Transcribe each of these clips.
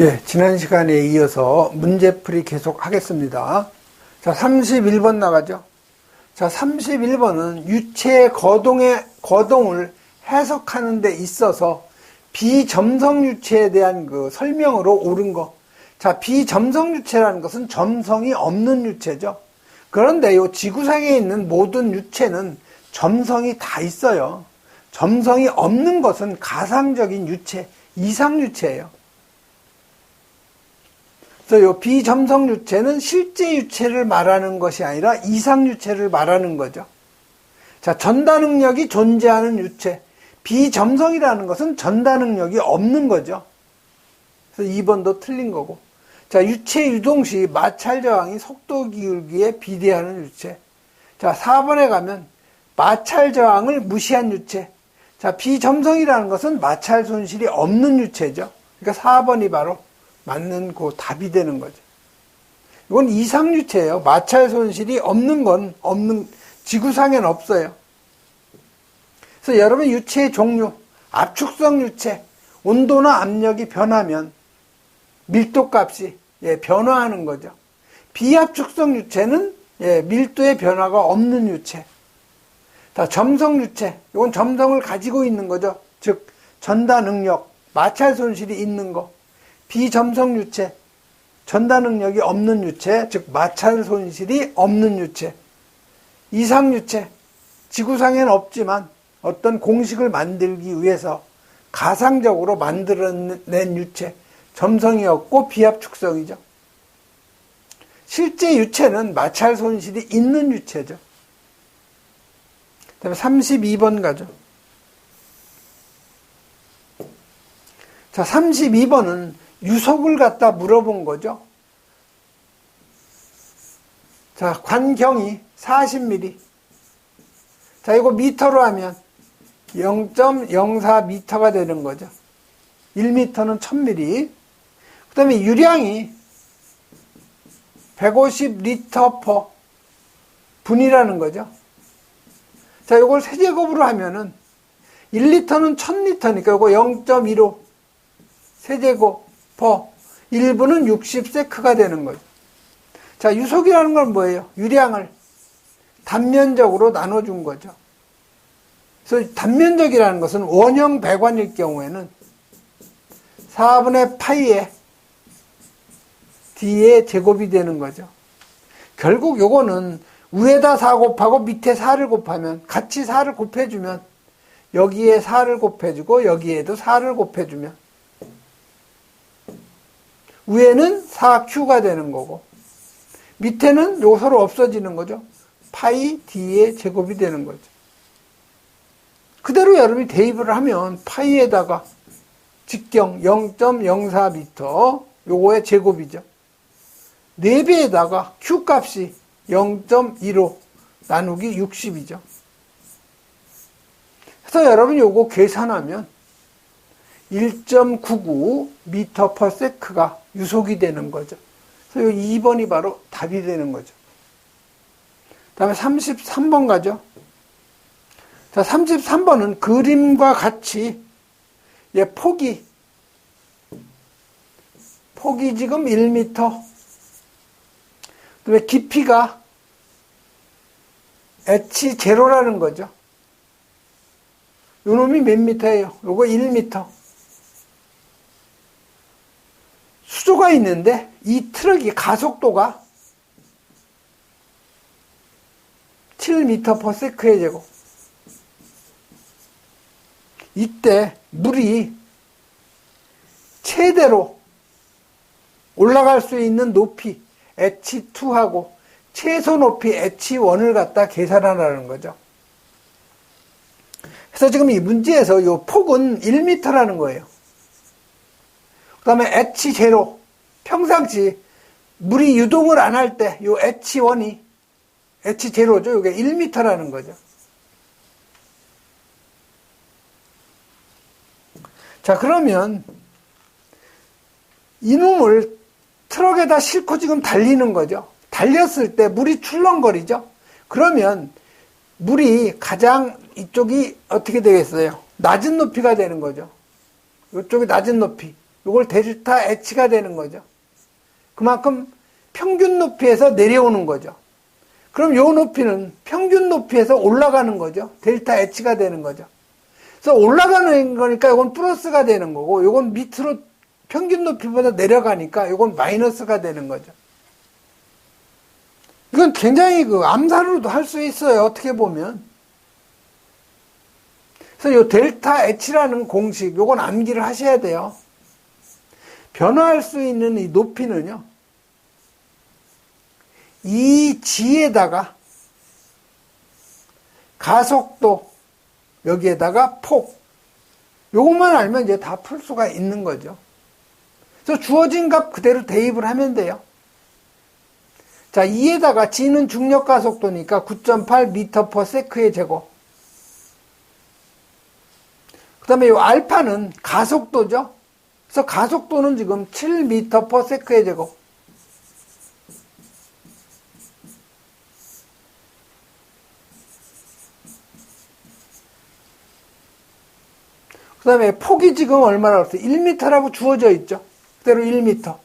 예, 지난 시간에 이어서 문제풀이 계속 하겠습니다. 자, 31번 나가죠. 자, 31번은 유체의 거동을 해석하는 데 있어서 비점성 유체에 대한 그 설명으로 옳은 거. 자, 비점성 유체라는 것은 점성이 없는 유체죠. 그런데 이 지구상에 있는 모든 유체는 점성이 다 있어요. 점성이 없는 것은 가상적인 유체, 이상 유체예요. 그래서 이 비점성 유체는 실제 유체를 말하는 것이 아니라 이상 유체를 말하는 거죠. 자, 전다 능력이 존재하는 유체. 비점성이라는 것은 전다 능력이 없는 거죠. 그래서 2번도 틀린 거고. 자, 유체 유동 시 마찰 저항이 속도 기울기에 비례하는 유체. 자, 4번에 가면 마찰 저항을 무시한 유체. 자, 비점성이라는 것은 마찰 손실이 없는 유체죠. 그러니까 4번이 바로 맞는 그 답이 되는 거죠. 이건 이상 유체예요. 마찰 손실이 없는 건 지구상에는 없어요. 그래서 여러분 유체의 종류, 압축성 유체, 온도나 압력이 변하면 밀도값이 변화하는 거죠. 비압축성 유체는 밀도의 변화가 없는 유체. 자, 점성 유체, 이건 점성을 가지고 있는 거죠. 즉 전다 능력, 마찰 손실이 있는 거. 비점성 유체, 전다 능력이 없는 유체, 즉 마찰 손실이 없는 유체. 이상 유체, 지구상에는 없지만 어떤 공식을 만들기 위해서 가상적으로 만들어낸 유체, 점성이 없고 비압축성이죠. 실제 유체는 마찰 손실이 있는 유체죠. 그 다음에 32번 가죠. 자, 32번은 유속을 갖다 물어본 거죠. 자, 관경이 40mm. 자, 이거 미터로 하면 0.04m가 되는 거죠. 1m는 1000mm. 그 다음에 유량이 150L/분이라는 거죠. 자, 이걸 세제곱으로 하면은 1리터는 1000리터니까 이거 0.15 세제곱 퍼 1분은 60세크가 되는 거죠. 자, 유속이라는 건 뭐예요? 유량을 단면적으로 나눠준 거죠. 그래서 단면적이라는 것은 원형 배관일 경우에는 4분의 파이에 d의 제곱이 되는 거죠. 결국 요거는 위에다 4 곱하고 밑에 4를 곱하면 같이 4를 곱해주면 여기에 4를 곱해주고 여기에도 4를 곱해주면 위에는 4q가 되는 거고 밑에는 요 서로 없어지는 거죠. 파이 d의 제곱이 되는 거죠. 그대로 여러분이 대입을 하면 파이에다가 직경 0.04m 요거의 제곱이죠. 4배에다가 q 값이 0.15 나누기 60이죠. 그래서 여러분 요거 계산하면 1.99m/s가 유속이 되는 거죠. 그래서 2번이 바로 답이 되는 거죠. 그 다음에 33번 가죠. 자, 33번은 그림과 같이 폭이 지금 1m. 그 다음에 깊이가 H0라는 거죠. 요 놈이 몇 미터예요? 요거 1m. 수조가 있는데 이 트럭이 가속도가 7m/s의 제곱. 이때 물이 최대로 올라갈 수 있는 높이 H2하고 최소 높이 H1을 갖다 계산하라는 거죠. 그래서 지금 이 문제에서 이 폭은 1m라는 거예요. 그 다음에 H0, 평상시 물이 유동을 안 할 때 이 H1이 H0죠. 이게 1m라는 거죠. 자, 그러면 이놈을 트럭에다 싣고 지금 달리는 거죠. 달렸을 때 물이 출렁거리죠. 그러면 물이 가장 이쪽이 어떻게 되겠어요? 낮은 높이가 되는 거죠. 이쪽이 낮은 높이. 요걸 델타 H가 되는 거죠. 그만큼 평균 높이에서 내려오는 거죠. 그럼 요 높이는 평균 높이에서 올라가는 거죠. 델타 H가 되는 거죠. 그래서 올라가는 거니까 이건 플러스가 되는 거고, 요건 밑으로 평균 높이보다 내려가니까 요건 마이너스가 되는 거죠. 이건 굉장히 암산으로도 할 수 있어요. 어떻게 보면. 그래서 요 델타 H라는 공식, 요건 암기를 하셔야 돼요. 변화할 수 있는 이 높이는요, 이 G에다가 가속도, 여기에다가 폭, 요것만 알면 이제 다 풀 수가 있는 거죠. 그래서 주어진 값 그대로 대입을 하면 돼요. 자, 2에다가 G는 중력 가속도니까 9.8m/s의 제곱. 그 다음에 이 알파는 가속도죠. 그래서 가속도는 지금 7m/s의 제곱. 그 다음에 폭이 지금 얼마라고 했어요? 1m라고 주어져 있죠. 그대로 1m.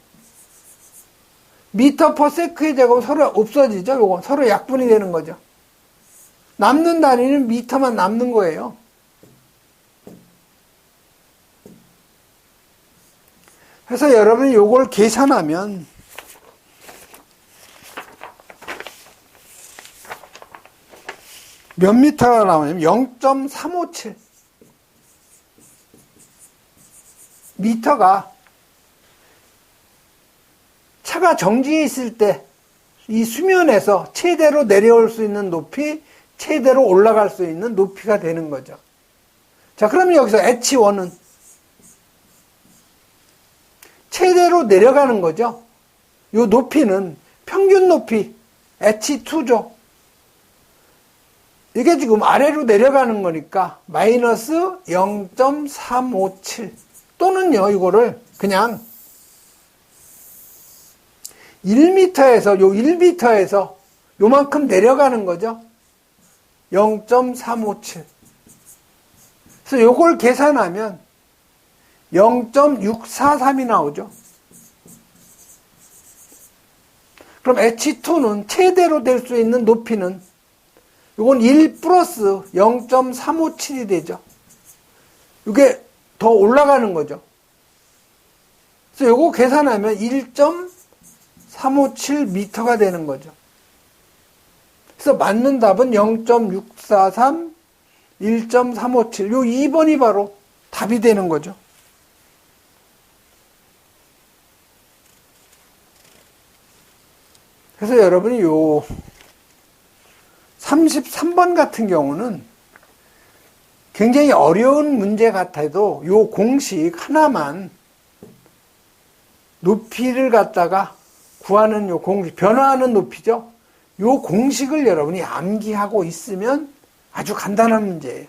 m/s의 제곱 서로 없어지죠. 요거 서로 약분이 되는 거죠. 남는 단위는 미터만 남는 거예요. 그래서 여러분이 요걸 계산하면 몇 미터가 나오냐면 0.357 미터가 차가 정지해 있을 때 이 수면에서 최대로 내려올 수 있는 높이, 최대로 올라갈 수 있는 높이가 되는 거죠. 자, 그러면 여기서 H1은 최대로 내려가는 거죠. 이 높이는 평균 높이 H2죠. 이게 지금 아래로 내려가는 거니까 마이너스 0.357 또는요, 이거를 그냥 1m에서, 요 1m에서 요만큼 내려가는 거죠. 0.357. 그래서 요걸 계산하면 0.643이 나오죠. 그럼 H2는 최대로 될 수 있는 높이는 요건 1 플러스 0.357이 되죠. 이게 더 올라가는 거죠. 그래서 요거 계산하면 1.357m가 되는 거죠. 그래서 맞는 답은 0.643, 1.357. 요 2번이 바로 답이 되는 거죠. 그래서 여러분이 요 33번 같은 경우는 굉장히 어려운 문제 같아도 요 공식 하나만 높이를 갖다가 구하는 요 공식, 변화하는 높이죠. 요 공식을 여러분이 암기하고 있으면 아주 간단한 문제예요.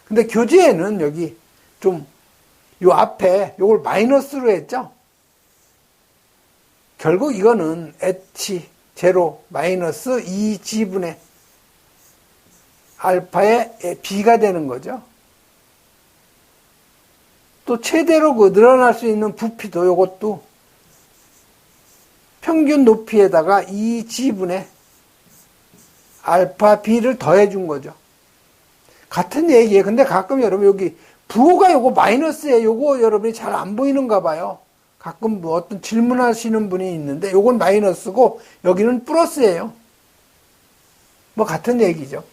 근데 교재에는 여기 좀 요 앞에 요걸 마이너스로 했죠. 결국 이거는 H0 마이너스 2G분의 알파의 B가 되는 거죠. 또 최대로 늘어날 수 있는 부피도 요것도 평균 높이에다가 2G분의 알파 B를 더해 준 거죠. 같은 얘기예요. 근데 가끔 여러분 여기 부호가 요거 마이너스예요. 요거 여러분이 잘 안 보이는가 봐요. 가끔 뭐 어떤 질문하시는 분이 있는데 요건 마이너스고 여기는 플러스예요. 뭐 같은 얘기죠.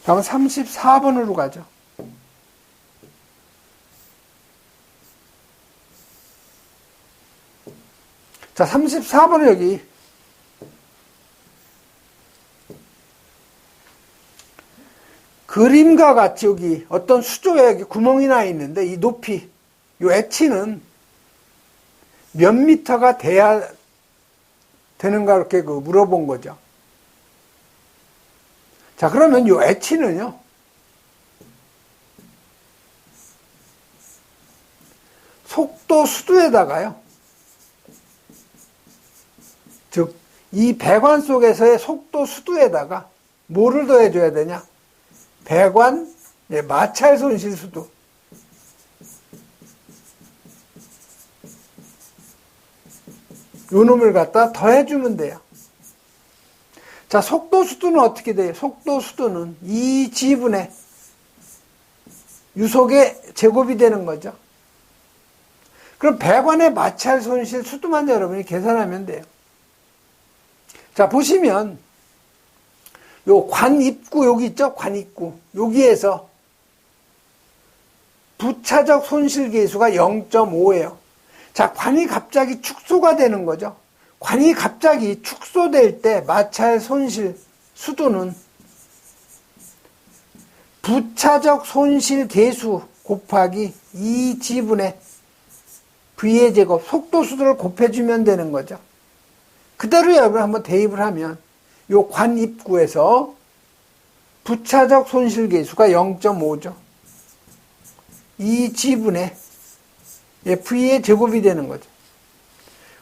다음은 34번으로 가죠. 자, 34번은 여기 그림과 같이 여기 어떤 수조에 여기 구멍이 나 있는데 이 높이, 요 H는 몇 미터가 돼야 되는가 이렇게 물어본 거죠. 자, 그러면 요 H는요, 속도 수두에다가요, 즉, 이 배관 속에서의 속도 수두에다가 뭐를 더해줘야 되냐? 배관 예, 마찰 손실 수도. 요 놈을 갖다 더해주면 돼요. 자, 속도 수도는 어떻게 돼요? 속도 수도는 이 지분의 유속의 제곱이 되는 거죠. 그럼 배관의 마찰 손실 수도만 여러분이 계산하면 돼요. 자, 보시면 요 관 입구 여기 있죠? 관 입구. 여기에서 부차적 손실 계수가 0.5예요. 자, 관이 갑자기 축소가 되는 거죠. 관이 갑자기 축소될 때 마찰 손실 수도는 부차적 손실 계수 곱하기 2지분의 V의 제곱, 속도 수도를 곱해주면 되는 거죠. 그대로 여러분 한번 대입을 하면 요 관 입구에서 부차적 손실 계수가 0.5죠. 2지분의 V의 제곱이 되는 거죠.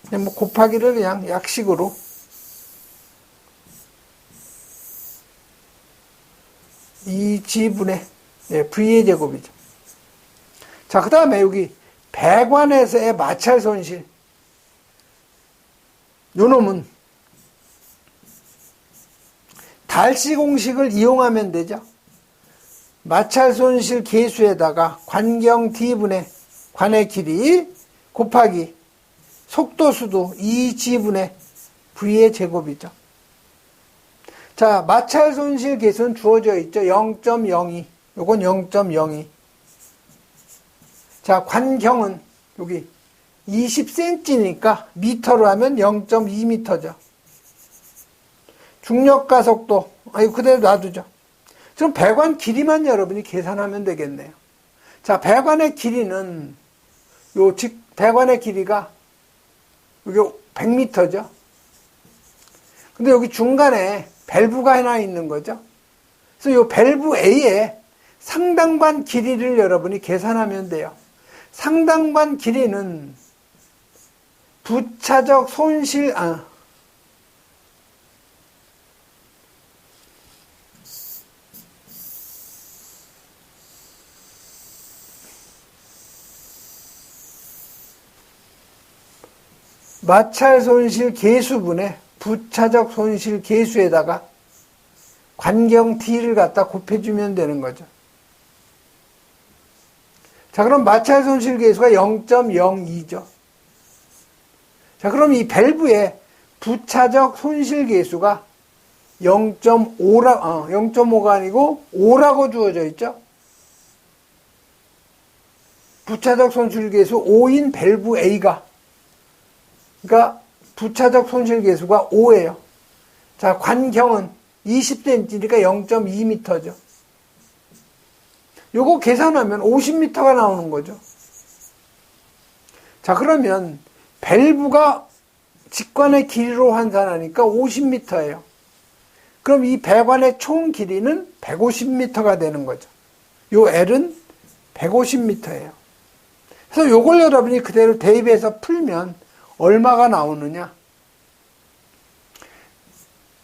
그냥 뭐 곱하기를 그냥 약식으로 이 지분의 V의 제곱이죠. 자, 그 다음에 여기 배관에서의 마찰 손실. 요 놈은 달시 공식을 이용하면 되죠. 마찰 손실 계수에다가 관경 D분의 관의 길이 곱하기 속도 수도 2지분의 V의 제곱이죠. 자, 마찰 손실 계수는 주어져 있죠. 0.02. 요건 0.02. 자, 관경은 여기 20cm니까 미터로 하면 0.2m죠. 중력과 속도, 이거 그대로 놔두죠. 그럼 배관 길이만 여러분이 계산하면 되겠네요. 자, 배관의 길이는 배관의 길이가 여기 100m죠. 근데 여기 중간에 밸브가 하나 있는 거죠. 그래서 이 밸브 A의 상단관 길이를 여러분이 계산하면 돼요. 상단관 길이는 부차적 손실, 마찰 손실 계수분의 부차적 손실 계수에다가 관경 D를 갖다 곱해주면 되는 거죠. 자, 그럼 마찰 손실 계수가 0.02죠. 자, 그럼 이 밸브의 부차적 손실 계수가 0.5가 아니고 5라고 주어져 있죠. 부차적 손실 계수 5인 밸브 A가, 그러니까 부차적 손실 계수가 5예요. 자, 관경은 20cm니까 0.2m죠. 요거 계산하면 50m가 나오는 거죠. 자, 그러면 밸브가 직관의 길이로 환산하니까 50m예요. 그럼 이 배관의 총 길이는 150m가 되는 거죠. 요 L은 150m예요. 그래서 요걸 여러분이 그대로 대입해서 풀면 얼마가 나오느냐?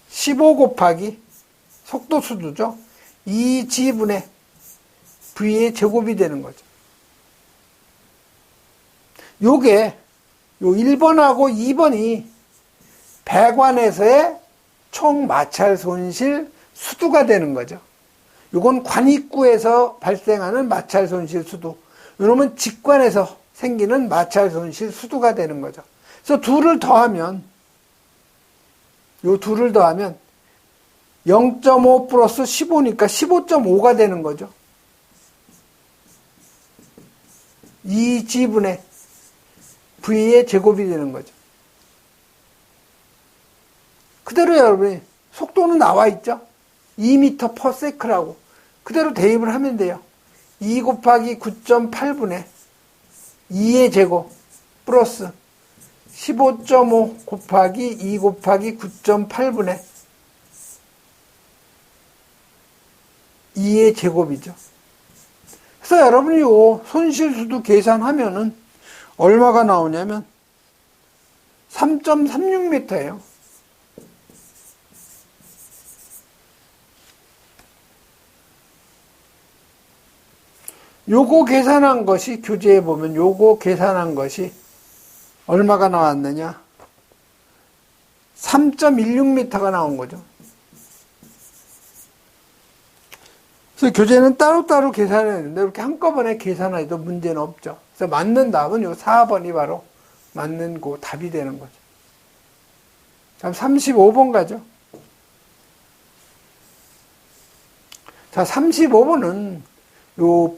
15 곱하기 속도 수도죠. 2지분의 V의 제곱이 되는 거죠. 요게 요 1번하고 2번이 배관에서의 총 마찰 손실 수두가 되는 거죠. 요건 관입구에서 발생하는 마찰 손실 수두. 요놈은 직관에서 생기는 마찰 손실 수두가 되는 거죠. 그래서 둘을 더하면, 요 둘을 더하면 0.5 플러스 15니까 15.5가 되는 거죠. 2지분의 V의 제곱이 되는 거죠. 그대로 여러분이 속도는 나와 있죠. 2m/s라고 그대로 대입을 하면 돼요. 2 곱하기 9.8분의 2의 제곱 플러스 15.5 곱하기 2 곱하기 9.8분의 2의 제곱이죠. 그래서 여러분이 요 손실수도 계산하면은 얼마가 나오냐면 3.36m예요. 요거 계산한 것이 교재에 보면 요거 계산한 것이 얼마가 나왔느냐? 3.16m가 나온 거죠. 그래서 교재는 따로따로 계산했는데 이렇게 한꺼번에 계산해도 문제는 없죠. 그래서 맞는 답은 요 4번이 바로 맞는 그 답이 되는 거죠. 자, 35번 가죠. 자, 35번은 요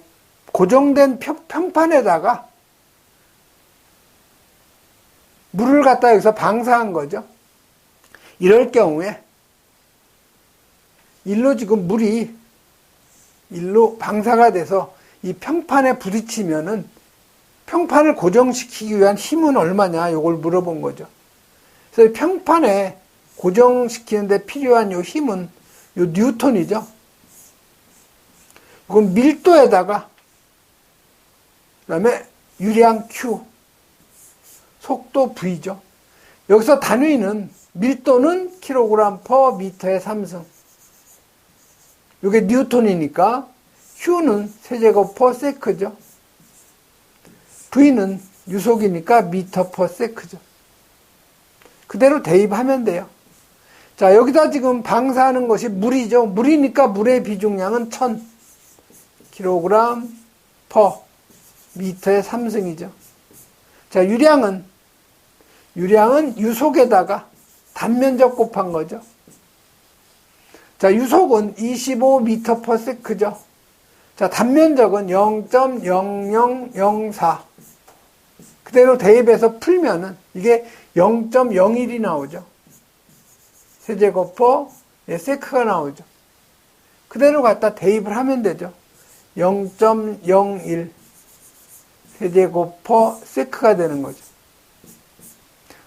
고정된 평판에다가 물을 갖다 여기서 방사한 거죠. 이럴 경우에 일로 지금 물이 일로 방사가 돼서 이 평판에 부딪히면은 평판을 고정시키기 위한 힘은 얼마냐 이걸 물어본 거죠. 그래서 평판에 고정시키는데 필요한 요 힘은 요 뉴턴이죠. 이건 밀도에다가 그다음에 유량 Q, 속도 V죠. 여기서 단위는 밀도는 kg/m의 3승. 이게 뉴턴이니까 Q는 세제곱/s죠. V는 유속이니까 m/s죠. 그대로 대입하면 돼요. 자, 여기다 지금 방사하는 것이 물이죠. 물이니까 물의 비중량은 1000kg/m의 3승이죠. 자, 유량은 유속에다가 단면적 곱한 거죠. 자, 유속은 25m/s죠. 자, 단면적은 0.0004. 그대로 대입해서 풀면은 이게 0.01이 나오죠. 세제곱/의 세크가 나오죠. 그대로 갖다 대입을 하면 되죠. 0.01 세제곱/세크가 되는 거죠.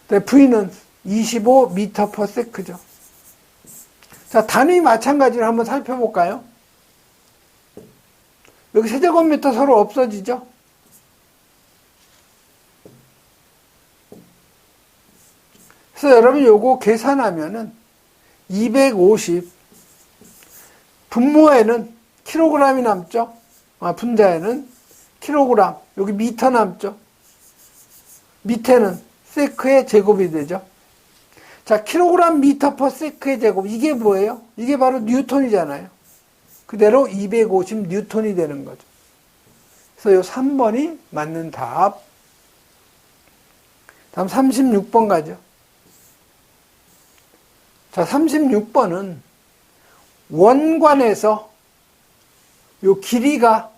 V는 25m/s죠. 자, 단위 마찬가지로 한번 살펴볼까요? 여기 세제곱미터 서로 없어지죠? 그래서 여러분 요거 계산하면은 250 분모에는 킬로그램이 남죠? 분자에는 킬로그램, 여기 미터 남죠? 밑에는 세크의 제곱이 되죠? 자, 킬로그램 미터 세크의 제곱, 이게 뭐예요? 이게 바로 뉴턴이잖아요. 그대로 250 뉴턴이 되는 거죠. 그래서 요 3번이 맞는 답. 다음 36번 가죠. 자, 36번은 원관에서 요 길이가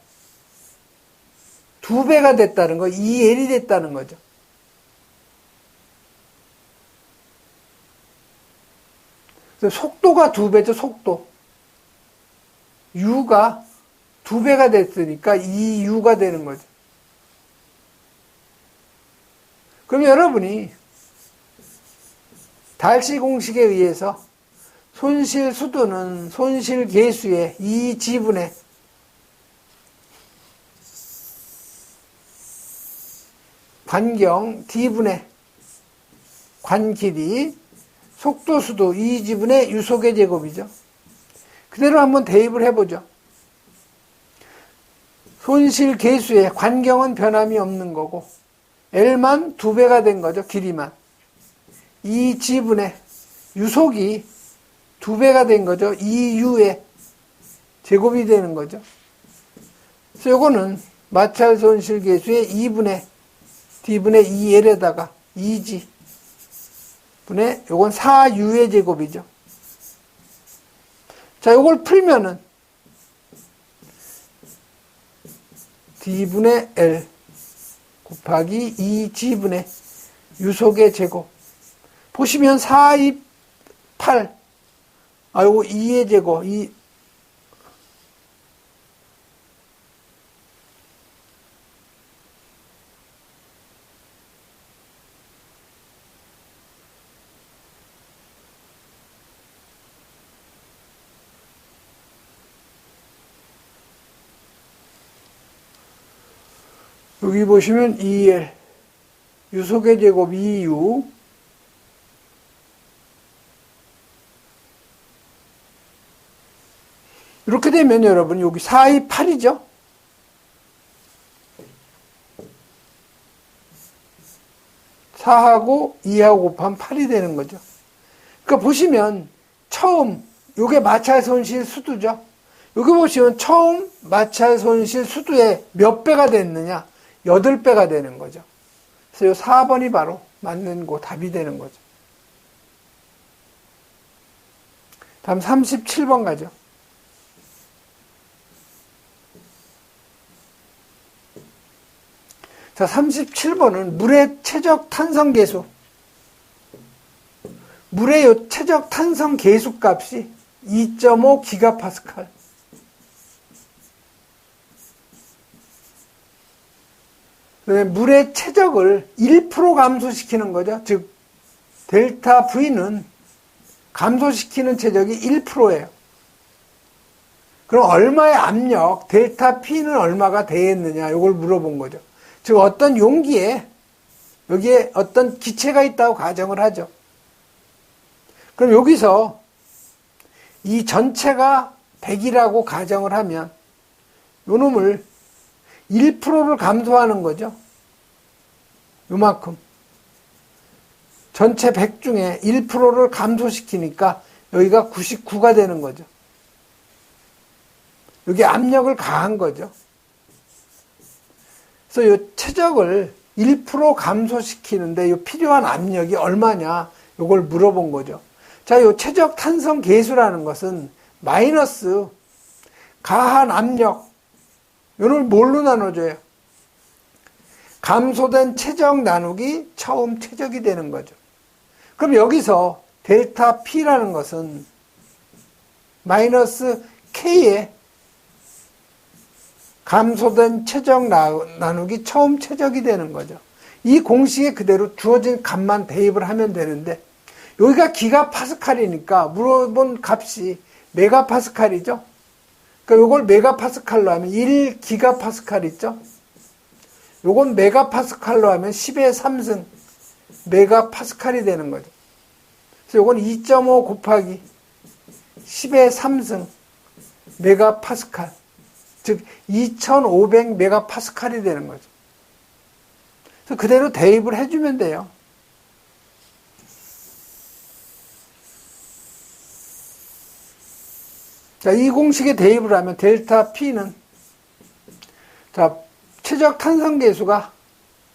2배가 됐다는 거, 2L이 됐다는 거죠. 그래서 속도가 2배죠, 속도. U가 2배가 됐으니까 2U가 되는 거죠. 그럼 여러분이 달시 공식에 의해서 손실 수도는 손실 계수의 2지분의 관경 D분의 관길이 속도 수도 2지분의 유속의 제곱이죠. 그대로 한번 대입을 해보죠. 손실 계수의 관경은 변함이 없는 거고 L만 2배가 된 거죠. 길이만. 2지분의 유속이 2배가 된 거죠. 2U의 제곱이 되는 거죠. 그래서 요거는 마찰 손실 계수의 2분의 D분의 2L에다가 2G 분의 요건 4U의 제곱이죠. 자, 요걸 풀면은 D분의 L 곱하기 2G분의 유속의 제곱. 보시면 4, 2, 8. 요거 2의 제곱. 여기 보시면 2L, 유속의 제곱 2U, 이렇게 되면 여러분 여기 4, 2, 8이죠? 4하고 2하고 곱하면 8이 되는 거죠. 그러니까 보시면 처음 요게 마찰 손실 수두죠. 여기 보시면 처음 마찰 손실 수두의 몇 배가 됐느냐? 8배가 되는 거죠. 그래서 요 4번이 바로 맞는 거 답이 되는 거죠. 다음 37번 가죠. 자, 37번은 물의 최적 탄성 계수. 물의 요 최적 탄성 계수 값이 2.5 기가파스칼. 물의 최적을 1% 감소시키는 거죠. 즉, 델타 V는 감소시키는 최적이 1%예요. 그럼 얼마의 압력, 델타 P는 얼마가 되겠느냐, 이걸 물어본 거죠. 즉, 어떤 용기에, 여기에 어떤 기체가 있다고 가정을 하죠. 그럼 여기서 이 전체가 100이라고 가정을 하면, 요 놈을 1%를 감소하는 거죠. 요만큼. 전체 100 중에 1%를 감소시키니까 여기가 99가 되는 거죠. 여기 압력을 가한 거죠. 그래서 이 최적을 1% 감소시키는데 이 필요한 압력이 얼마냐, 이걸 물어본 거죠. 자, 이 최적 탄성 계수라는 것은 마이너스 가한 압력, 이걸 뭘로 나눠줘요? 감소된 최적 나누기 처음 최적이 되는 거죠. 그럼 여기서 델타 P라는 것은 마이너스 K의 감소된 최적 나누기 처음 최적이 되는 거죠. 이 공식에 그대로 주어진 값만 대입을 하면 되는데, 여기가 기가파스칼이니까 물어본 값이 메가파스칼이죠. 그러니까 요걸 메가파스칼로 하면 1기가파스칼 있죠. 요건 메가파스칼로 하면 10의 3승 메가파스칼이 되는 거죠. 그래서 요건 2.5 곱하기 10의 3승 메가파스칼, 즉 2500 메가파스칼이 되는 거죠. 그래서 그대로 대입을 해주면 돼요. 자, 이 공식에 대입을 하면 델타 P는, 자, 최적 탄성 계수가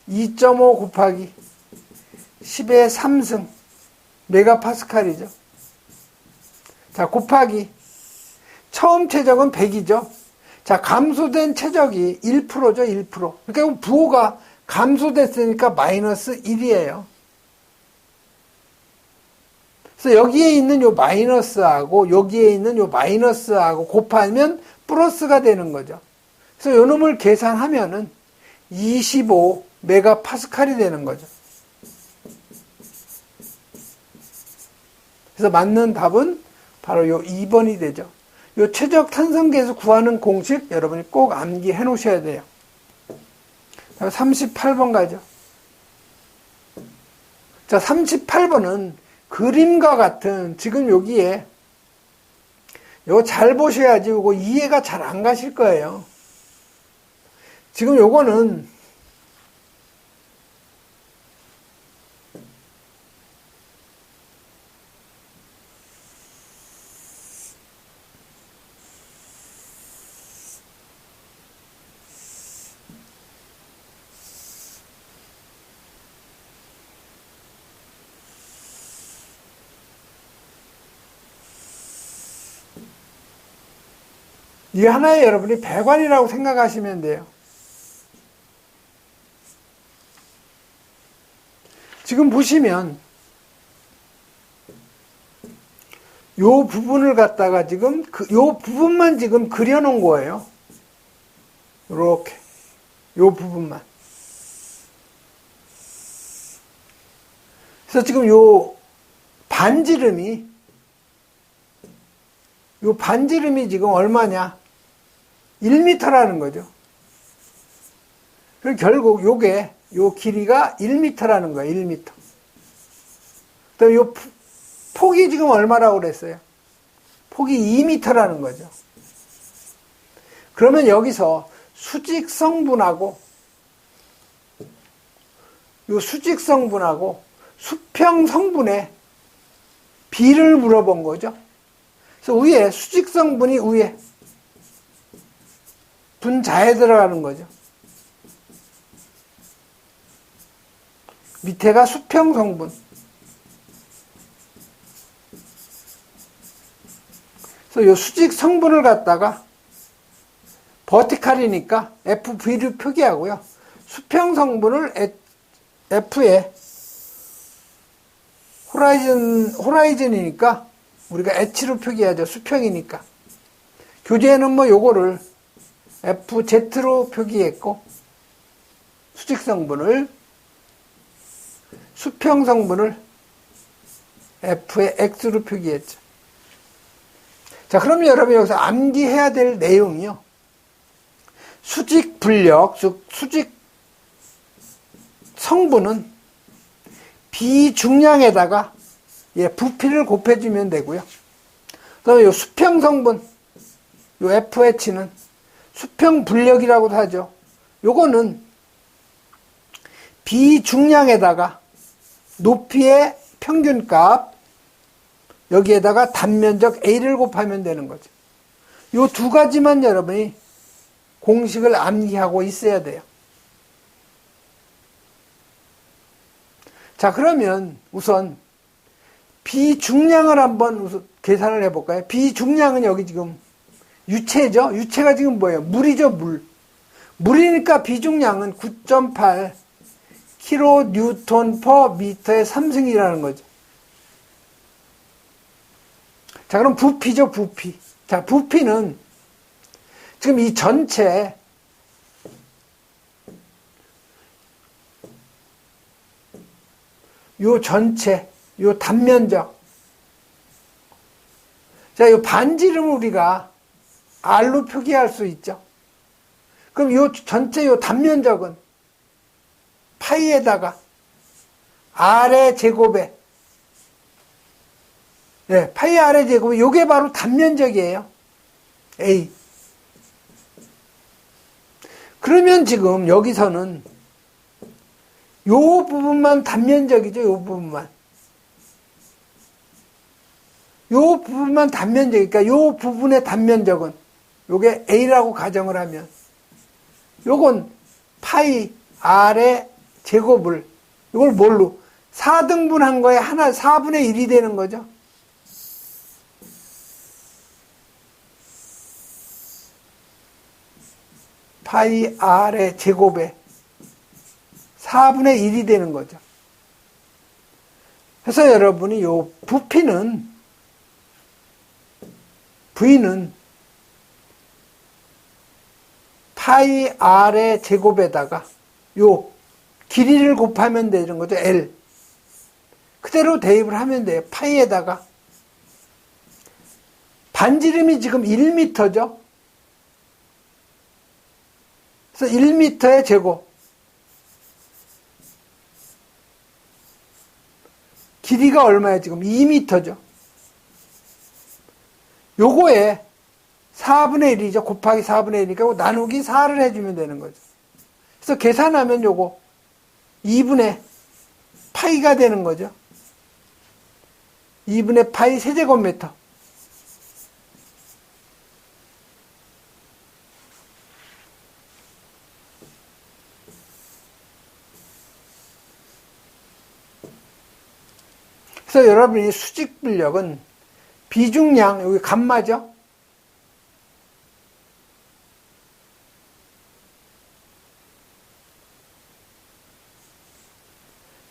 2.5 곱하기 10의 3승 메가파스칼이죠. 자, 곱하기 처음 최적은 100이죠. 자, 감소된 최적이 1%죠, 1%. 그러니까 부호가 감소됐으니까 마이너스 1이에요. 그래서 여기에 있는 요 마이너스하고 여기에 있는 요 마이너스하고 곱하면 플러스가 되는 거죠. 그래서 요 놈을 계산하면은 25 메가파스칼이 되는 거죠. 그래서 맞는 답은 바로 요 2번이 되죠. 요 최적 탄성 계수 구하는 공식 여러분이 꼭 암기해 놓으셔야 돼요. 38번 가죠. 자, 38번은 그림과 같은, 지금 여기에 요거 잘 보셔야지 요거 이해가 잘 안 가실 거예요. 지금 요거는 이 하나의 여러분이 배관이라고 생각하시면 돼요. 지금 보시면 요 부분을 갖다가 지금 요 부분만 지금 그려놓은 거예요. 이렇게 요 부분만. 그래서 지금 요 반지름이 지금 얼마냐? 1m라는 거죠. 그리고 결국 요 길이가 1m라는 거예요. 1m. 그다음에 요 폭이 지금 얼마라고 그랬어요? 폭이 2m라는 거죠. 그러면 여기서 수직 성분하고 요 수직 성분하고 수평 성분의 비를 물어본 거죠. 그래서 위에 수직 성분이 위에 분자에 들어가는 거죠. 밑에가 수평 성분. 그래서 요 수직 성분을 갖다가 버티칼이니까 FV를 표기하고요. 수평 성분을 F에 호라이즌이니까 우리가 H로 표기하죠. 수평이니까. 교재에는 뭐 요거를 FZ로 표기했고, 수직 성분을, 수평 성분을 F의 X로 표기했죠. 자, 그러면 여러분 여기서 암기해야 될 내용이요. 수직 분력, 즉 수직 성분은 비중량에다가 부피를 곱해주면 되고요. 그 다음에 요 수평 성분, 요 FH는 수평 분력이라고도 하죠. 요거는 비중량에다가 높이의 평균값, 여기에다가 단면적 A를 곱하면 되는 거죠. 요 두 가지만 여러분이 공식을 암기하고 있어야 돼요. 자, 그러면 우선 비중량을 한번 계산을 해볼까요? 비중량은 여기 지금 유체죠? 유체가 지금 뭐예요? 물이죠, 물. 물이니까 비중량은 9.8 kNm/m의 3승이라는 거죠. 자, 그럼 부피죠, 부피. 자, 부피는 지금 이 전체 요 전체 요 단면적, 자, 요 반지름을 우리가 R로 표기할 수 있죠. 그럼 요 전체 요 단면적은 파이에다가 R의 제곱에, 네, 파이 R의 제곱이 요게 바로 단면적이에요. A. 그러면 지금 여기서는 요 부분만 단면적이죠. 요 부분만. 요 부분만 단면적이니까 요 부분의 단면적은 요게 A라고 가정을 하면 요건 파이 R의 제곱을 이걸 뭘로? 4등분한 거에 하나 4분의 1이 되는 거죠. 파이 R의 제곱에 4분의 1이 되는 거죠. 그래서 여러분이 요 부피는, V는 파이 R의 제곱에다가 요 길이를 곱하면 되는 거죠. L. 그대로 대입을 하면 돼요. 파이에다가. 반지름이 지금 1m죠. 그래서 1m의 제곱. 길이가 얼마예요? 지금 2m죠. 요거에 4분의 1이죠. 곱하기 4분의 1이니까 나누기 4를 해주면 되는 거죠. 그래서 계산하면 요거 2분의 파이가 되는 거죠. 2분의 파이 세제곱미터. 그래서 여러분이 수직 분력은 비중량, 여기 감마죠?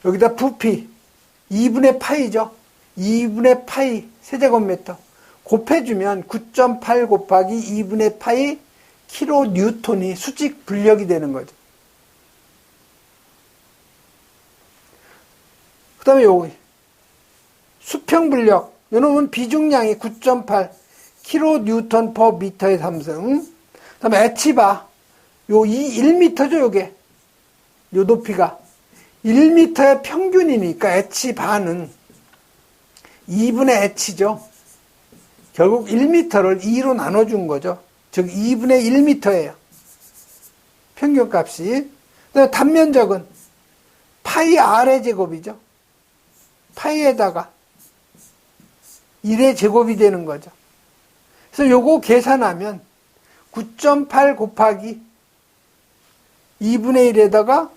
여기다 부피 2분의 파이죠. 2분의 파이 세제곱미터 곱해주면 9.8 곱하기 2분의 파이 킬로뉴턴이 수직 분력이 되는 거죠. 그 다음에 여기 수평 분력, 이놈은 비중량이 9.8 kN/m의 3승. 그 다음에 H바, 요 1m죠, 요게. 요 높이가. 1m의 평균이니까 H바는 2분의 H죠. 결국 1m를 2로 나눠준 거죠. 즉 2분의 1m예요. 평균값이. 그다음에 단면적은 파이 R의 제곱이죠. 파이에다가 1의 제곱이 되는 거죠. 그래서 요거 계산하면 9.8 곱하기 2분의 1에다가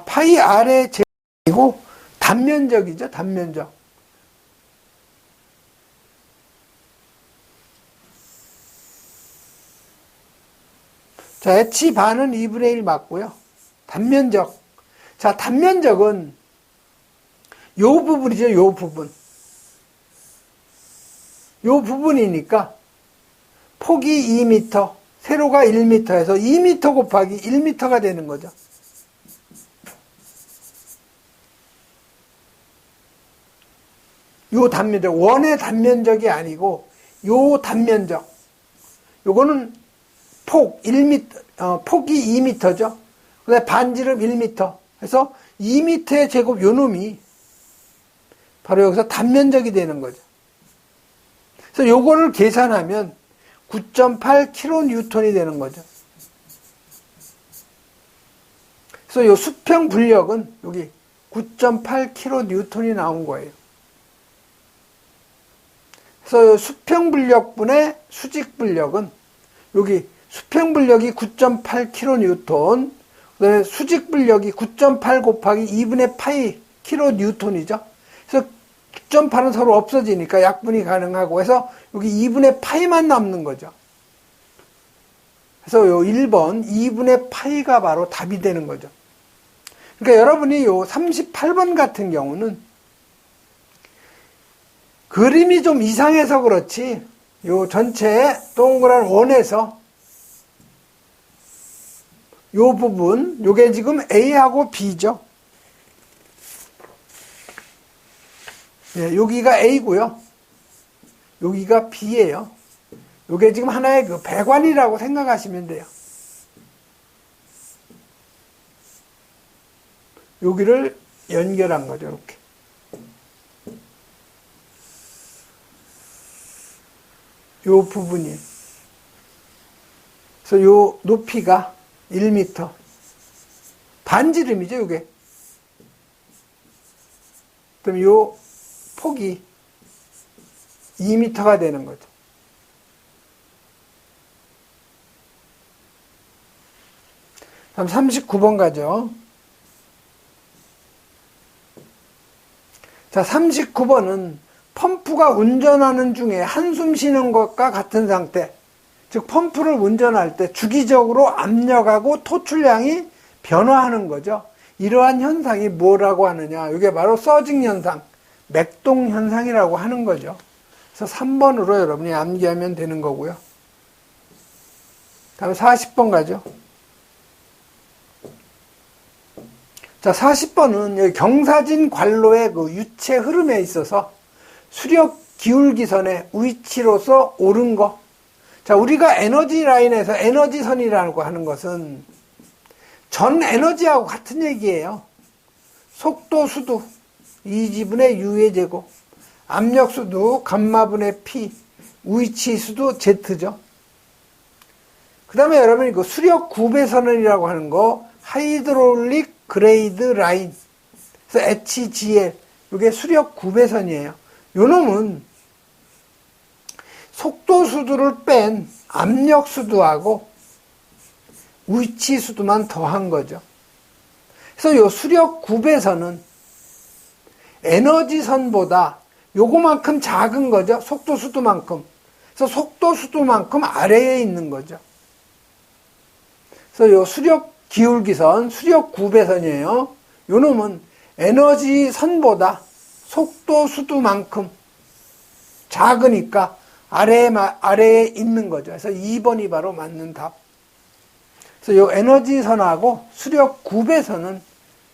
파이 R의 제곱이고 단면적이죠. 단면적. 자, h 반은 2분의 1 맞고요. 단면적. 자, 단면적은 요 부분이죠. 요 부분. 요 부분이니까 폭이 2m, 세로가 1m에서 2m 곱하기 1m가 되는 거죠. 요 단면적, 원의 단면적이 아니고 요 단면적. 요거는 폭 1m, 폭이 2m죠. 그다음에 반지름 1m. 그래서 2m의 제곱 요 놈이 바로 여기서 단면적이 되는 거죠. 그래서 요거를 계산하면 9.8kN이 되는 거죠. 그래서 요 수평 분력은 여기 9.8kN이 나온 거예요. 그래서 요 수평 분력분의 수직 분력은 여기 수평 분력이 9.8kN, 그다음에 수직 분력이 9.8 곱하기 2분의 파이 kN이죠. 그래서 9.8은 서로 없어지니까 약분이 가능하고 해서 여기 2분의 파이만 남는 거죠. 그래서 요 1번 2분의 파이가 바로 답이 되는 거죠. 그러니까 여러분이 요 38번 같은 경우는 그림이 좀 이상해서 그렇지 요 전체 동그란 원에서 요 부분, 요게 지금 A하고 B죠. 예, 여기가 A고요. 여기가 B예요. 요게 지금 하나의 그 배관이라고 생각하시면 돼요. 여기를 연결한 거죠, 이렇게. 요 부분이. 그래서 요 높이가 1m. 반지름이죠, 요게. 그럼 요 폭이 2m가 되는 거죠. 다음 39번 가죠. 자, 39번은 펌프가 운전하는 중에 한숨 쉬는 것과 같은 상태. 즉, 펌프를 운전할 때 주기적으로 압력하고 토출량이 변화하는 거죠. 이러한 현상이 뭐라고 하느냐. 이게 바로 서징 현상, 맥동 현상이라고 하는 거죠. 그래서 3번으로 여러분이 암기하면 되는 거고요. 다음 40번 가죠. 자, 40번은 여기 경사진 관로의 그 유체 흐름에 있어서 수력 기울기선의 위치로서 옳은 거. 자, 우리가 에너지 라인에서 에너지선이라고 하는 것은 전 에너지하고 같은 얘기예요. 속도 수도 E분의 U의 제곱, 압력 수도 감마분의 P, 위치 수도 Z죠. 그 다음에 여러분이 그 수력 구배선이라고 하는 거 하이드롤릭 그레이드 라인, 그래서 HGL, 이게 수력 구배선이에요. 요 놈은 속도 수도를 뺀 압력 수도하고 위치 수도만 더한 거죠. 그래서 요 수력 구배선은 에너지선보다 요거만큼 작은 거죠. 속도 수도만큼. 그래서 속도 수도만큼 아래에 있는 거죠. 그래서 요 수력 기울기선, 수력 구배선이에요. 요 놈은 에너지선보다 속도 수도만큼 작으니까 아래에 있는 거죠. 그래서 2번이 바로 맞는 답. 그래서 요 에너지선하고 수력 구배선은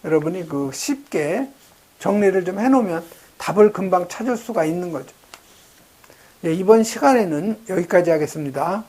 여러분이 그 쉽게 정리를 좀 해놓으면 답을 금방 찾을 수가 있는 거죠. 예, 이번 시간에는 여기까지 하겠습니다.